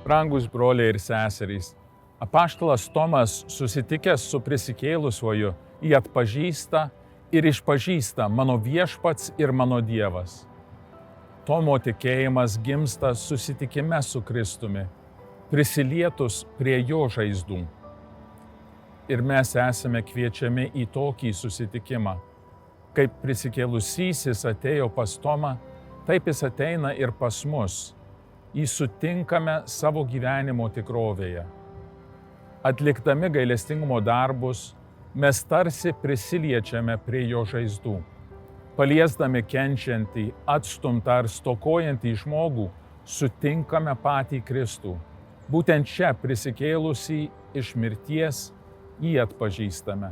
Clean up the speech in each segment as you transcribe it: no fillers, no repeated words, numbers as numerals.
Brangus broliai ir seserys, apaštalas Tomas, susitikęs su prisikėlusiuoju, jį atpažįsta ir išpažįsta mano viešpats ir mano Dievas. Tomo tikėjimas gimsta susitikime su Kristumi, prisilietus prie jo žaizdų. Ir mes esame kviečiami į tokį susitikimą. Kaip prisikėlusysis atėjo pas Tomą, taip jis ateina ir pas mus. Jį sutinkame savo gyvenimo tikrovėje. Atlikdami gailestingumo darbus, mes tarsi prisiliečiame prie jo žaizdų. Paliesdami kenčiantį, atstumtą ar stokojantį žmogų, sutinkame patį Kristų. Būtent čia prisikėlusį iš mirties jį atpažįstame.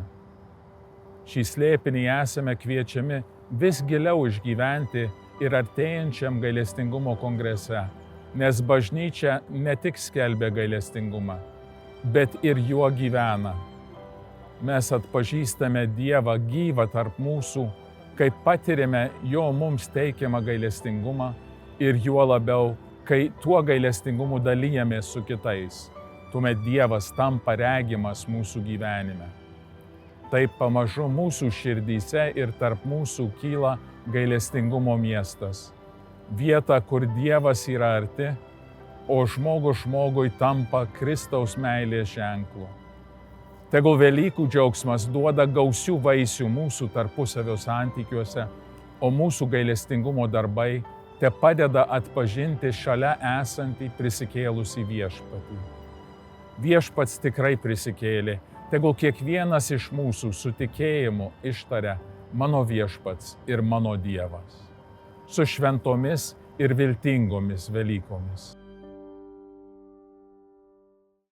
Šį slėpinį esame kviečiami vis giliau išgyventi ir artėjančiam gailestingumo kongrese, nes bažnyčia ne tik skelbia gailestingumą, bet ir juo gyvena. Mes atpažįstame Dievą gyvą tarp mūsų, kai patirime jo mums teikiamą gailestingumą ir juo labiau, kai tuo gailestingumu dalijamės su kitais. Tuomet Dievas tampa regimas mūsų gyvenime. Taip pamažu mūsų širdyse ir tarp mūsų kyla gailestingumo miestas. Vieta, kur Dievas yra arti, o žmogus žmogui tampa Kristaus meilės ženklu. Tegul Velykų džiaugsmas duoda gausių vaisių mūsų tarpusavio santykiuose, o mūsų gailestingumo darbai te padeda atpažinti šalia esantį prisikėlusį viešpatį. Viešpats tikrai prisikėlė, tegul kiekvienas iš mūsų su tikėjimu ištaria mano viešpats ir mano Dievas. Su šventomis ir viltingomis Velykomis.